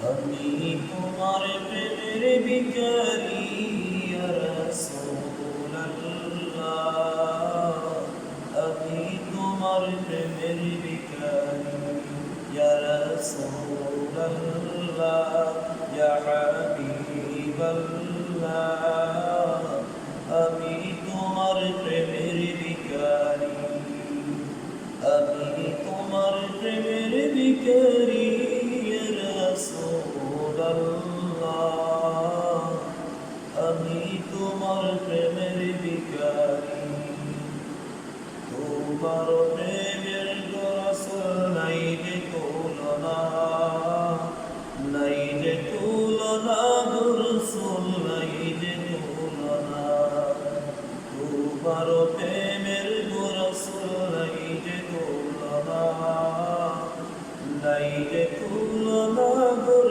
আমি তোমার প্রেমের ভিখারি ইয়া রাসূলুল্লাহ, আমি তোমার প্রেমের ভিখারি ইয়া রাসূলুল্লাহ, ইয়া হাবিবাল্লাহ, আমি তোমার প্রেমের ভিখারি, আমি তোমার প্রেমের ভিখারি ইয়া রাসূলুল্লাহ, আমি তোমার প্রেমের ভিখারি। তোমার প্রেমের রাসূল নাই যে তুলনা, নাই যে তুলনা, রাসূল নাই যে তুলনা। তোমার প্রেমের রাসূল নাই যে তুলনা, নাই যে তুলনা,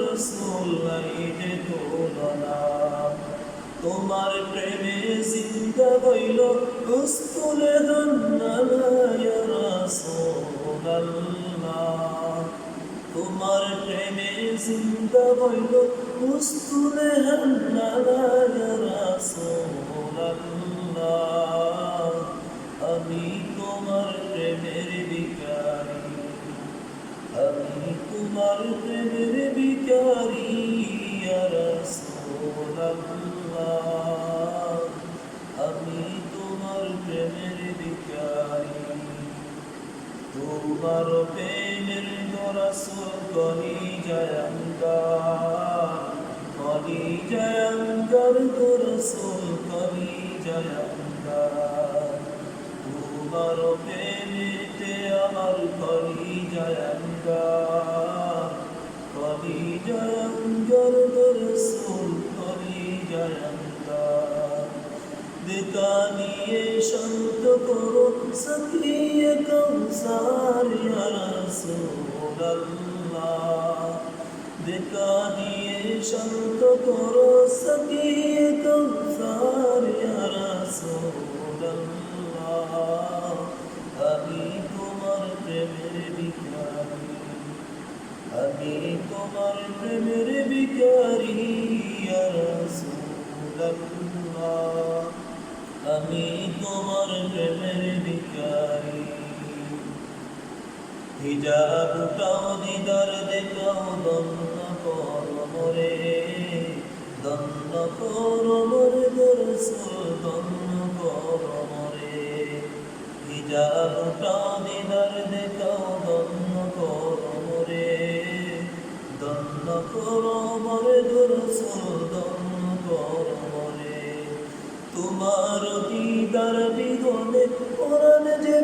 রাসূল নাই যে তুলনা। তোমার প্রেমে জিন্দা হইল কুস্তুলে দন্নালা ইয়া রাসূলুল্লাহ, তোমার প্রেমে জিন্দা হইল কুস্তুলে দন্নালা ইয়া রাসূলুল্লাহ, আমি তোমার প্রেমের ভিখারি, আমি তোমার প্রেমের ভিখারি ইয়া রাসূলুল্লাহ, আমি তোমার প্রেমের ভিখারি। তোমার প্রেমের রাসূল কলিজায় আঙ্গার, কলিজায় আঙ্গার রাসূল কলিজায় আঙ্গার। তোমার প্রেমেতে আমার কলিজায় আঙ্গার, কলিজায় আঙ্গার রাসূল কলিজায় আঙ্গার। দেখা দিয়ে শান্ত করো সাকিয়ে কৌসার ইয়া রাসূলুল্লাহ, দেখা দিয়ে শান্ত করো সাকিয়ে কৌসার ইয়া রাসূলুল্লাহ, আমি তোমার প্রেমের ভিখারি, আমি তোমার প্রেমের ভিখারি ইয়া রাসূলুল্লাহ, আমি তোমার প্রেমের ভিখারি। হিজাব উঠাও দিদার দেখাও দন্ন করো মোরে, দন্ন করো মোরে রাসূল দন্ন করো মোরে। হিজাব উঠাও দিদার দেখাও দন্ন করো মোরে, দন্ন করো মোরে রাসূল দন্ন করো মোরে। তোমার দিদার বিহনে পরাণ যে